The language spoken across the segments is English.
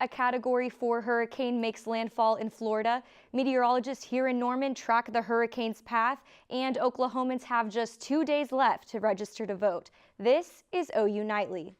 A Category 4 hurricane makes landfall in Florida. Meteorologists here in Norman track the hurricane's path, and Oklahomans have just 2 days left to register to vote. This is OU Nightly.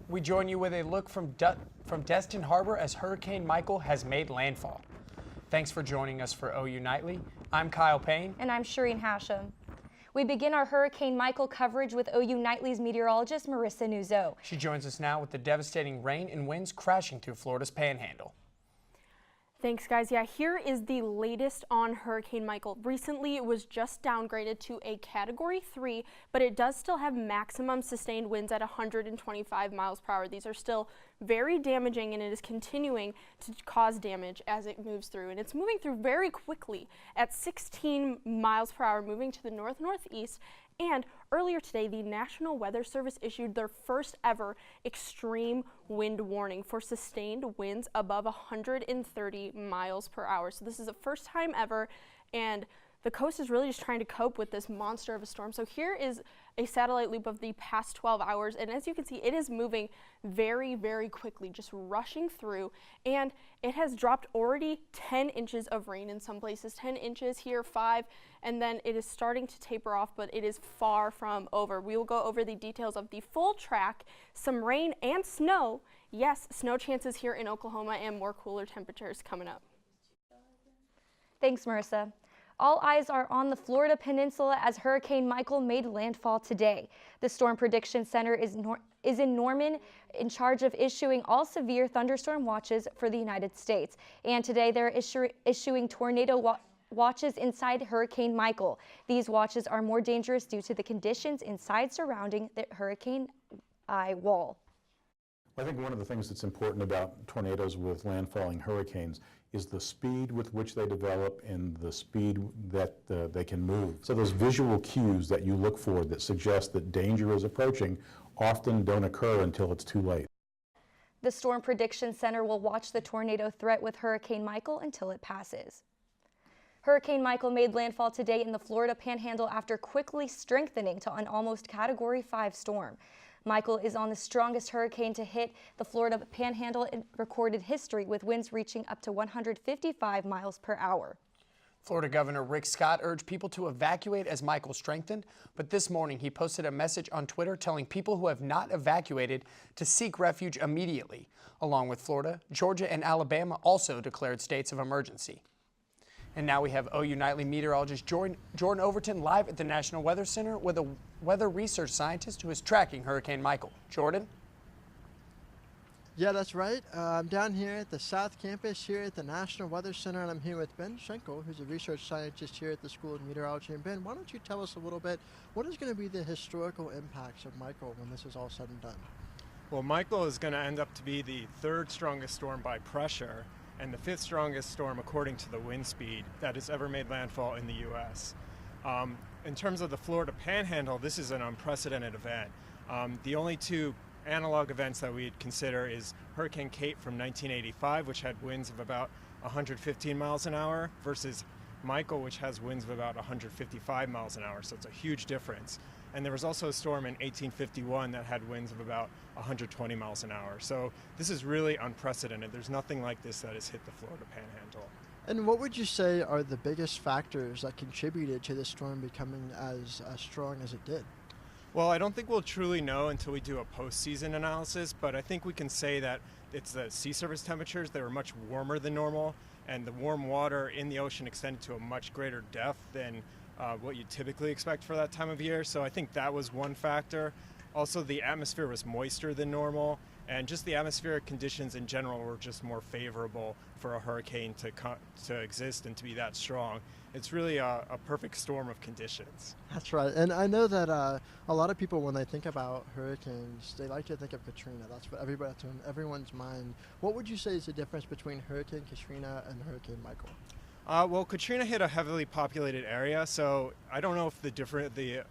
We join you with a look from Destin Harbor as Hurricane Michael has made landfall. Thanks for joining us for OU Nightly. I'm Kyle Payne. And I'm Shereen Hashem. We begin our Hurricane Michael coverage with OU Nightly's meteorologist Marisa Nuzzo. She joins us now with the devastating rain and winds crashing through Florida's panhandle. Thanks, guys. Yeah, here is the latest on Hurricane Michael. Recently, it was just downgraded to a Category 3, but it does still have maximum sustained winds at 125 miles per hour. These are still very damaging, and it is continuing to cause damage as it moves through. And it's moving through very quickly at 16 miles per hour, moving to the north-northeast. And earlier today, the National Weather Service issued their first ever extreme wind warning for sustained winds above 130 miles per hour. So this is the first time ever, and the coast is really just trying to cope with this monster of a storm. So here is a satellite loop of the past 12 hours, and as you can see, it is moving very, very quickly, just rushing through, and it has dropped already 10 inches of rain in some places, 10 inches here, 5, and then it is starting to taper off, but it is far from over. We will go over the details of the full track, some rain and snow. Yes, snow chances here in Oklahoma and more cooler temperatures coming up. Thanks, Marisa. All eyes are on the Florida Peninsula as Hurricane Michael made landfall today. The Storm Prediction Center is in Norman, in charge of issuing all severe thunderstorm watches for the United States. And today they're issuing tornado watches inside Hurricane Michael. These watches are more dangerous due to the conditions inside surrounding the hurricane eye wall. I think one of the things that's important about tornadoes with landfalling hurricanes is the speed with which they develop and the speed that they can move. So those visual cues that you look for that suggest that danger is approaching often don't occur until it's too late. The Storm Prediction Center will watch the tornado threat with Hurricane Michael until it passes. Hurricane Michael made landfall today in the Florida Panhandle after quickly strengthening to an almost Category 5 storm. Michael is on the strongest hurricane to hit the Florida Panhandle in recorded history, with winds reaching up to 155 miles per hour. Florida Governor Rick Scott urged people to evacuate as Michael strengthened, but this morning he posted a message on Twitter telling people who have not evacuated to seek refuge immediately. Along with Florida, Georgia and Alabama also declared states of emergency. And now we have OU Nightly meteorologist Jordan Overton live at the National Weather Center with a weather research scientist who is tracking Hurricane Michael. Jordan? Yeah, that's right. I'm down here at the South Campus here at the National Weather Center, and I'm here with Ben Schenkel, who's a research scientist here at the School of Meteorology. And Ben, why don't you tell us a little bit, what is going to be the historical impacts of Michael when this is all said and done? Well, Michael is going to end up to be the third strongest storm by pressure and the fifth strongest storm according to the wind speed that has ever made landfall in the U.S. In terms of the Florida Panhandle, this is an unprecedented event. The only two analog events that we'd consider is Hurricane Kate from 1985, which had winds of about 115 miles an hour, versus Michael, which has winds of about 155 miles an hour, so it's a huge difference. And there was also a storm in 1851 that had winds of about 120 miles an hour. So this is really unprecedented. There's nothing like this that has hit the Florida Panhandle. And what would you say are the biggest factors that contributed to this storm becoming as strong as it did? Well, I don't think we'll truly know until we do a postseason analysis, but I think we can say that it's the sea surface temperatures. They were much warmer than normal, and the warm water in the ocean extended to a much greater depth than what you typically expect for that time of year. So I think that was one factor. Also, the atmosphere was moister than normal, and just the atmospheric conditions in general were just more favorable for a hurricane to exist and to be that strong. It's really a perfect storm of conditions. That's right. And I know that a lot of people, when they think about hurricanes, they like to think of Katrina. That's what that's on everyone's mind. What would you say is the difference between Hurricane Katrina and Hurricane Michael? Well, Katrina hit a heavily populated area, so I don't know if the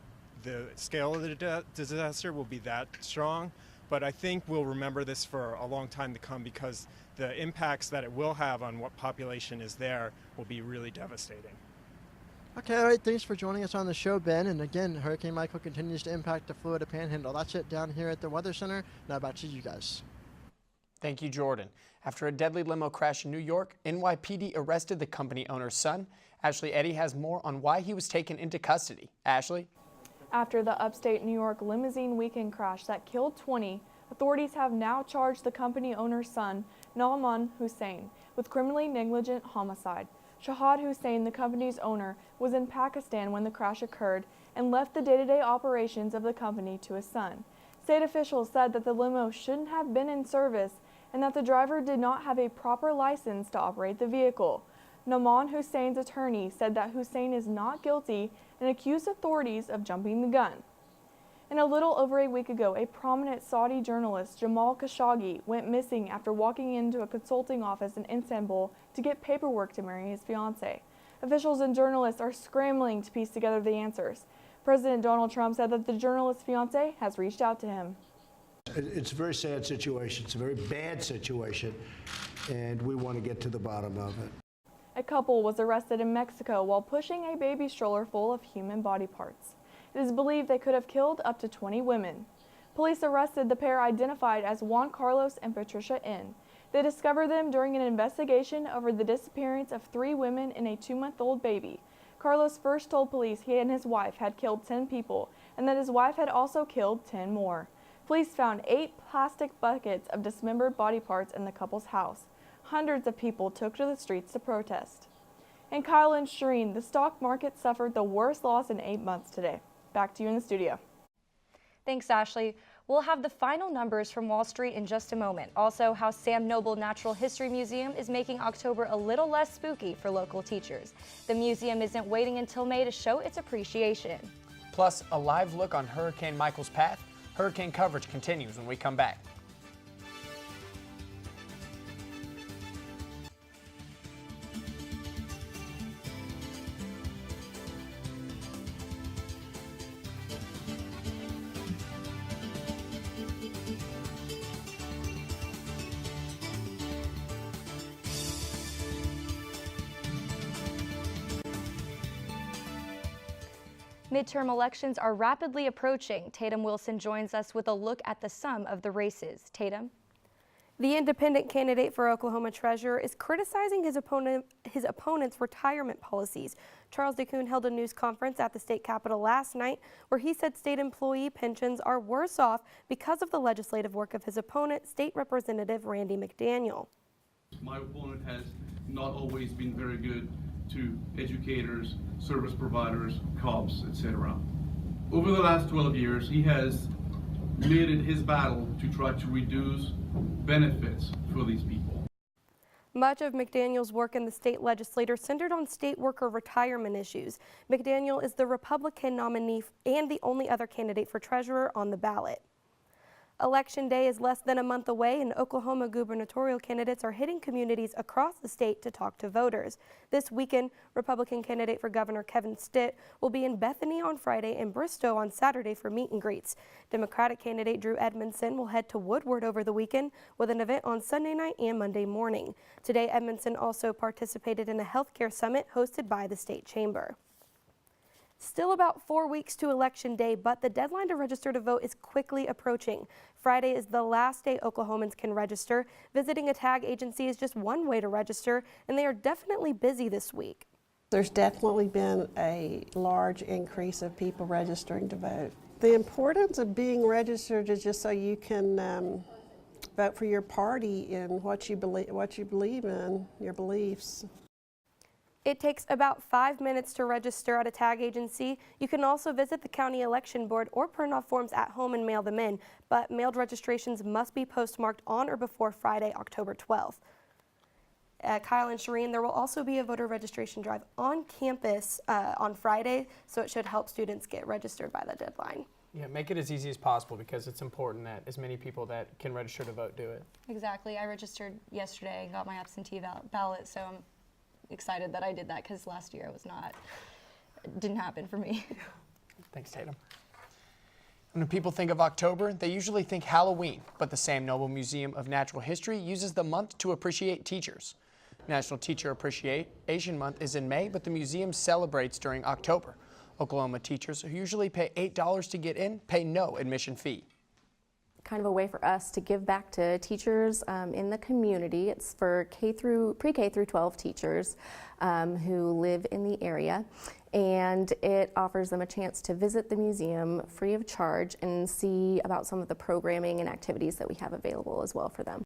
scale of the disaster will be that strong, but I think we'll remember this for a long time to come because the impacts that it will have on what population is there will be really devastating. Okay, all right, thanks for joining us on the show, Ben. And again, Hurricane Michael continues to impact the Florida Panhandle. That's it down here at the Weather Center. Now back to you guys. Thank you, Jordan. After a deadly limo crash in New York, NYPD arrested the company owner's son. Ashley Eddy has more on why he was taken into custody. Ashley? After the upstate New York limousine weekend crash that killed 20, authorities have now charged the company owner's son, Nauman Hussain, with criminally negligent homicide. Shahad Hussain, the company's owner, was in Pakistan when the crash occurred and left the day-to-day operations of the company to his son. State officials said that the limo shouldn't have been in service and that the driver did not have a proper license to operate the vehicle. Nauman Hussain's attorney said that Hussain is not guilty and accused authorities of jumping the gun. And a little over a week ago, a prominent Saudi journalist, Jamal Khashoggi, went missing after walking into a consulting office in Istanbul to get paperwork to marry his fiancée. Officials and journalists are scrambling to piece together the answers. President Donald Trump said that the journalist's fiancée has reached out to him. It's a very sad situation. It's a very bad situation, and we want to get to the bottom of it. A couple was arrested in Mexico while pushing a baby stroller full of human body parts. It is believed they could have killed up to 20 women. Police arrested the pair identified as Juan Carlos and Patricia N. They discovered them during an investigation over the disappearance of 3 women and a 2-month-old baby. Carlos first told police he and his wife had killed 10 people and that his wife had also killed 10 more. Police found 8 plastic buckets of dismembered body parts in the couple's house. Hundreds of people took to the streets to protest. And Kyle and Shereen, the stock market suffered the worst loss in 8 months today. Back to you in the studio. Thanks, Ashley. We'll have the final numbers from Wall Street in just a moment. Also, how Sam Noble Natural History Museum is making October a little less spooky for local teachers. The museum isn't waiting until May to show its appreciation. Plus, a live look on Hurricane Michael's path. Hurricane coverage continues when we come back. Midterm elections are rapidly approaching. Taitum Wilson joins us with a look at the sum of the races. Taitum? The independent candidate for Oklahoma Treasurer is criticizing his opponent's retirement policies. Charles DeCoon held a news conference at the state capitol last night where he said state employee pensions are worse off because of the legislative work of his opponent, State Representative Randy McDaniel. My opponent has not always been very good to educators, service providers, cops, etc. Over the last 12 years, he has made it his battle to try to reduce benefits for these people. Much of McDaniel's work in the state legislature centered on state worker retirement issues. McDaniel is the Republican nominee and the only other candidate for treasurer on the ballot. Election day is less than a month away, and Oklahoma gubernatorial candidates are hitting communities across the state to talk to voters. This weekend, Republican candidate for governor Kevin Stitt will be in Bethany on Friday and Bristow on Saturday for meet and greets. Democratic candidate Drew Edmondson will head to Woodward over the weekend with an event on Sunday night and Monday morning. Today, Edmondson also participated in a healthcare summit hosted by the state chamber. Still about 4 weeks to Election Day, but the deadline to register to vote is quickly approaching. Friday is the last day Oklahomans can register. Visiting a tag agency is just one way to register, and they are definitely busy this week. There's definitely been a large increase of people registering to vote. The importance of being registered is just so you can vote for your party and what you believe in, your beliefs. It takes about 5 minutes to register at a tag agency. You can also visit the county election board or print off forms at home and mail them in, but mailed registrations must be postmarked on or before Friday, October 12th. Kyle and Shereen, there will also be a voter registration drive on campus on Friday, so it should help students get registered by the deadline. Yeah, make it as easy as possible because it's important that as many people that can register to vote do it. Exactly. I registered yesterday and got my absentee ballot, so I'm excited that I did that because last year it didn't happen for me. Thanks, Taitum. When people think of October, they usually think Halloween, but the Sam Noble Museum of Natural History uses the month to appreciate teachers. National Teacher Appreciation Month is in May, but the museum celebrates during October. Oklahoma teachers, who usually pay $8 to get in, pay no admission fee. Kind of a way for us to give back to teachers in the community. It's for pre-K through 12 teachers who live in the area, and it offers them a chance to visit the museum free of charge and see about some of the programming and activities that we have available as well for them.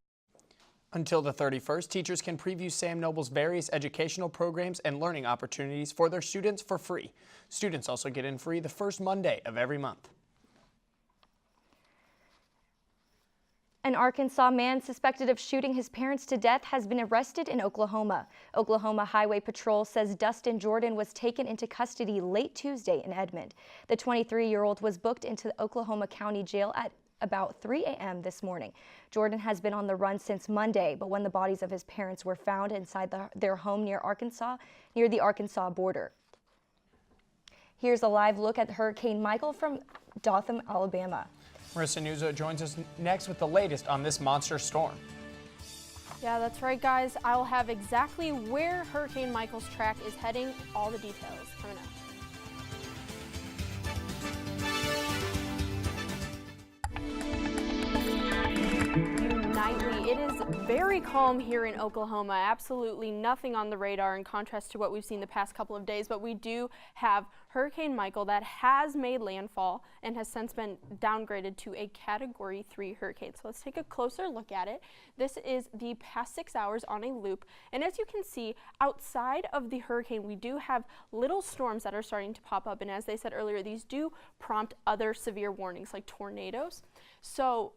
Until the 31st, teachers can preview Sam Noble's various educational programs and learning opportunities for their students for free. Students also get in free the first Monday of every month. An Arkansas man suspected of shooting his parents to death has been arrested in Oklahoma. Oklahoma Highway Patrol says Dustin Jordan was taken into custody late Tuesday in Edmond. The 23-year-old was booked into the Oklahoma County Jail at about 3 a.m. this morning. Jordan has been on the run since Monday, but when the bodies of his parents were found inside their home near the Arkansas border. Here's a live look at Hurricane Michael from Dothan, Alabama. Marisa Nuzzo joins us next with the latest on this monster storm. Yeah, that's right, guys. I will have exactly where Hurricane Michael's track is heading, all the details coming up. Nightly, it is very calm here in Oklahoma. Absolutely nothing on the radar in contrast to what we've seen the past couple of days, but we do have Hurricane Michael that has made landfall and has since been downgraded to a Category 3 hurricane. So let's take a closer look at it. This is the past 6 hours on a loop, and as you can see, outside of the hurricane, we do have little storms that are starting to pop up, and as they said earlier, these do prompt other severe warnings like tornadoes. So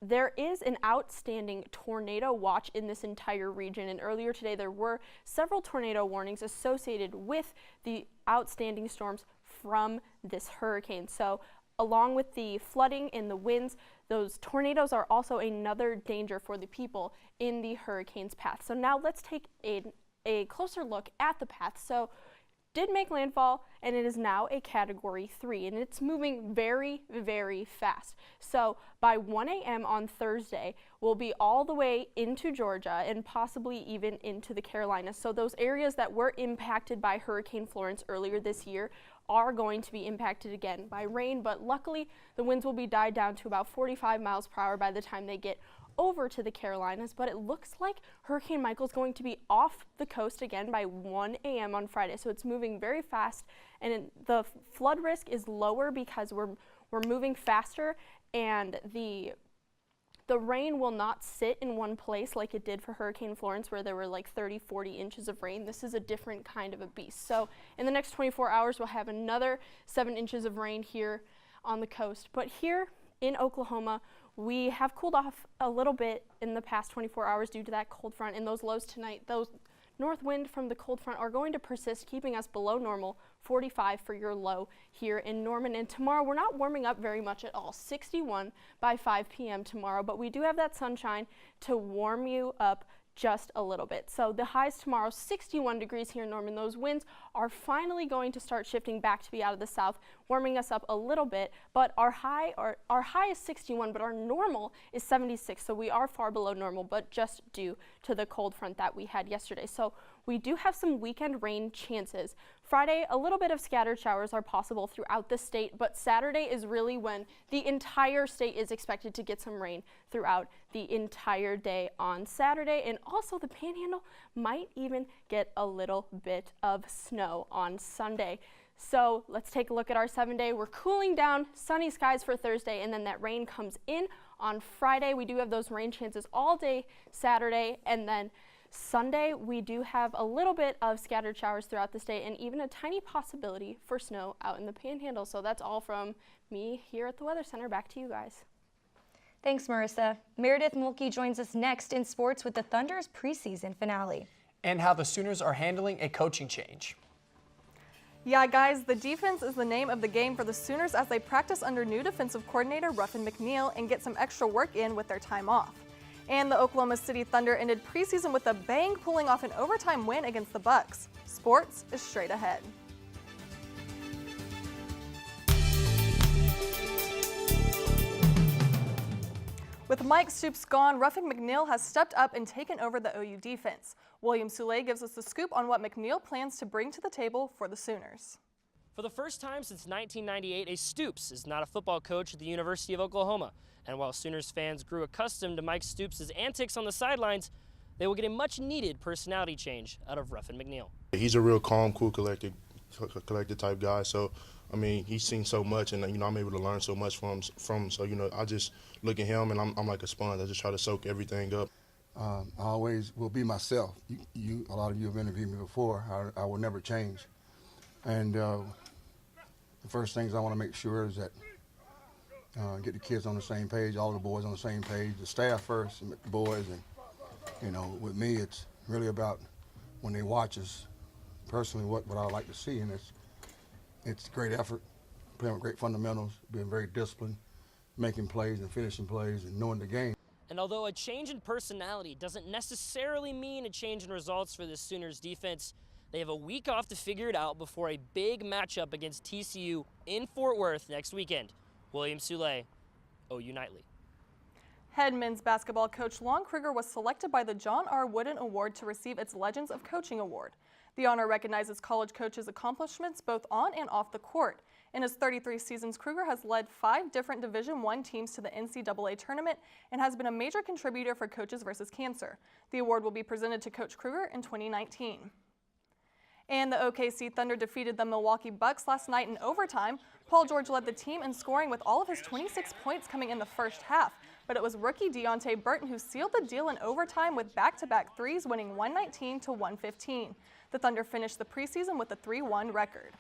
there is an outstanding tornado watch in this entire region, and earlier today there were several tornado warnings associated with the outstanding storms from this hurricane. So along with the flooding and the winds, those tornadoes are also another danger for the people in the hurricane's path. So now let's take a closer look at the path. So did make landfall, and it is now a Category 3, and it's moving very, very fast. So by 1 a.m. on Thursday, we'll be all the way into Georgia and possibly even into the Carolinas. So those areas that were impacted by Hurricane Florence earlier this year are going to be impacted again by rain, but luckily the winds will be died down to about 45 miles per hour by the time they get over to the Carolinas, but it looks like Hurricane Michael is going to be off the coast again by 1 a.m. on Friday. So it's moving very fast, and the flood risk is lower because we're moving faster, and the rain will not sit in one place like it did for Hurricane Florence, where there were like 30-40 inches of rain. This is a different kind of a beast. So in the next 24 hours, we'll have another 7 inches of rain here on the coast. But here in Oklahoma, we have cooled off a little bit in the past 24 hours due to that cold front, and those lows tonight, those north wind from the cold front are going to persist, keeping us below normal, 45 for your low here in Norman. And tomorrow, we're not warming up very much at all, 61 by 5 p.m. tomorrow, but we do have that sunshine to warm you up just a little bit. So the highs tomorrow, 61 degrees here in Norman. Those winds are finally going to start shifting back to be out of the south, warming us up a little bit, but our high is 61, but our normal is 76. So we are far below normal, but just due to the cold front that we had yesterday. So we do have some weekend rain chances. Friday, a little bit of scattered showers are possible throughout the state, but Saturday is really when the entire state is expected to get some rain throughout the entire day on Saturday. And also the Panhandle might even get a little bit of snow on Sunday. So let's take a look at our 7-day. We're cooling down, sunny skies for Thursday, and then that rain comes in on Friday. We do have those rain chances all day Saturday, and then Sunday, we do have a little bit of scattered showers throughout the state and even a tiny possibility for snow out in the Panhandle. So that's all from me here at the Weather Center. Back to you guys. Thanks, Marisa. Meredith Mulkey joins us next in sports with the Thunder's preseason finale. And how the Sooners are handling a coaching change. Yeah, guys, the defense is the name of the game for the Sooners as they practice under new defensive coordinator Ruffin McNeil and get some extra work in with their time off. And the Oklahoma City Thunder ended preseason with a bang, pulling off an overtime win against the Bucks. Sports is straight ahead. With Mike Stoops gone, Ruffin McNeil has stepped up and taken over the OU defense. William Soule gives us the scoop on what McNeil plans to bring to the table for the Sooners. For the first time since 1998, a Stoops is not a football coach at the University of Oklahoma. And while Sooners fans grew accustomed to Mike Stoops' antics on the sidelines, they will get a much-needed personality change out of Ruffin McNeil. He's a real calm, cool, collected type guy. So, I mean, he's seen so much, and, you know, I'm able to learn so much from him. So, you know, I just look at him, and I'm like a sponge. I just try to soak everything up. I always will be myself. A lot of you have interviewed me before. I will never change. And the first things I want to make sure is that get the kids on the same page, all the boys on the same page, the staff first, and the boys. And, you know, with me, it's really about when they watch us, personally, what I would like to see. And it's great effort, playing with great fundamentals, being very disciplined, making plays and finishing plays and knowing the game. And although a change in personality doesn't necessarily mean a change in results for the Sooners defense, they have a week off to figure it out before a big matchup against TCU in Fort Worth next weekend. William Soule, OU Nightly. Head men's basketball coach Lon Kruger was selected by the John R. Wooden Award to receive its Legends of Coaching Award. The honor recognizes college coaches' accomplishments both on and off the court. In his 33 seasons, Kruger has led 5 different Division I teams to the NCAA tournament and has been a major contributor for Coaches vs. Cancer. The award will be presented to Coach Kruger in 2019. And the OKC Thunder defeated the Milwaukee Bucks last night in overtime. Paul George led the team in scoring with all of his 26 points coming in the first half, but it was rookie Deontay Burton who sealed the deal in overtime with back-to-back threes, winning 119-115. The Thunder finished the preseason with a 3-1 record.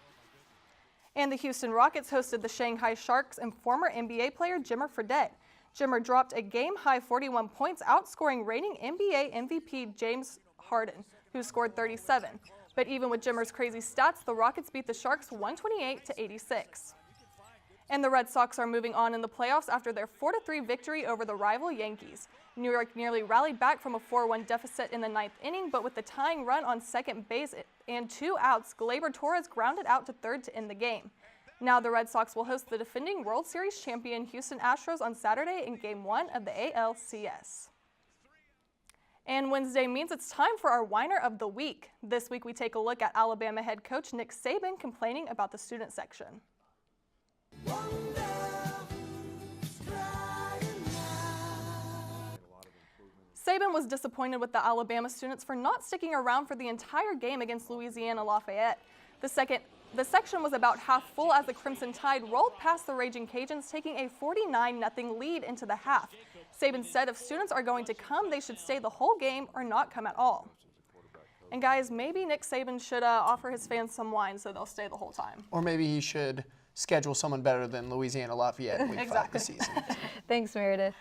And the Houston Rockets hosted the Shanghai Sharks and former NBA player Jimmer Fredette. Jimmer dropped a game-high 41 points, outscoring reigning NBA MVP James Harden, who scored 37. But even with Jimmer's crazy stats, the Rockets beat the Sharks 128-86. And the Red Sox are moving on in the playoffs after their 4-3 victory over the rival Yankees. New York nearly rallied back from a 4-1 deficit in the 9th inning, but with the tying run on second base and 2 outs, Gleyber Torres grounded out to third to end the game. Now the Red Sox will host the defending World Series champion Houston Astros on Saturday in Game 1 of the ALCS. And Wednesday means it's time for our Whiner of the Week. This week we take a look at Alabama head coach Nick Saban complaining about the student section. Saban was disappointed with the Alabama students for not sticking around for the entire game against Louisiana Lafayette. The section was about half full as the Crimson Tide rolled past the Raging Cajuns, taking a 49-0 lead into the half. Saban said if students are going to come, they should stay the whole game or not come at all. And guys, maybe Nick Saban should offer his fans some wine so they'll stay the whole time. Or maybe he should schedule someone better than Louisiana Lafayette in week 5 this season. Thanks, Meredith.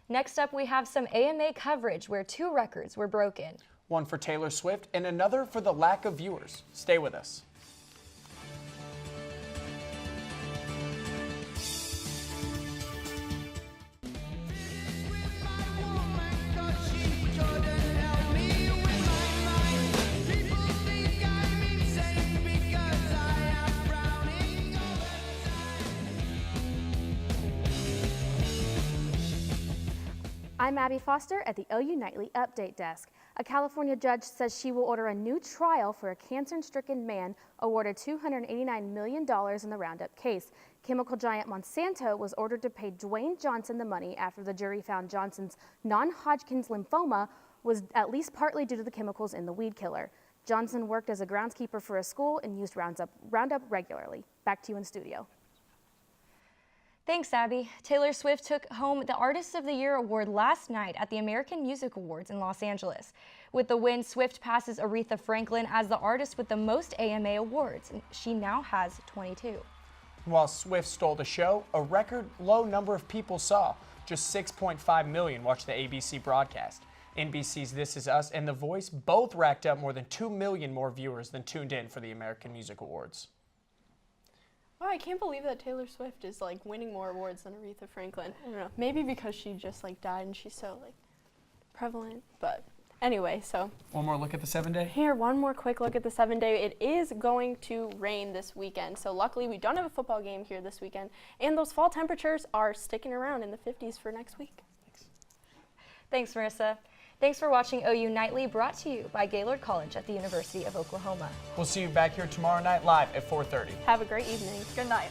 Next up, we have some AMA coverage where 2 records were broken. One for Taylor Swift and another for the lack of viewers. Stay with us. I'm Abby Foster at the OU Nightly Update Desk. A California judge says she will order a new trial for a cancer-stricken man awarded $289 million in the Roundup case. Chemical giant Monsanto was ordered to pay Dwayne Johnson the money after the jury found Johnson's non-Hodgkin's lymphoma was at least partly due to the chemicals in the weed killer. Johnson worked as a groundskeeper for a school and used Roundup regularly. Back to you in studio. Thanks, Abby. Taylor Swift took home the Artist of the Year award last night at the American Music Awards in Los Angeles. With the win, Swift passes Aretha Franklin as the artist with the most AMA awards, and she now has 22. While Swift stole the show, a record low number of people saw. Just 6.5 million watched the ABC broadcast. NBC's This Is Us and The Voice both racked up more than 2 million more viewers than tuned in for the American Music Awards. Wow, I can't believe that Taylor Swift is like winning more awards than Aretha Franklin. I don't know. Maybe because she just like died and she's so like prevalent, but anyway, so. One more look at the 7-day. Here, one more quick look at the 7-day. It is going to rain this weekend, so luckily we don't have a football game here this weekend, and those fall temperatures are sticking around in the 50s for next week. Thanks, Marissa. Thanks for watching OU Nightly, brought to you by Gaylord College at the University of Oklahoma. We'll see you back here tomorrow night live at 4:30. Have a great evening. Good night.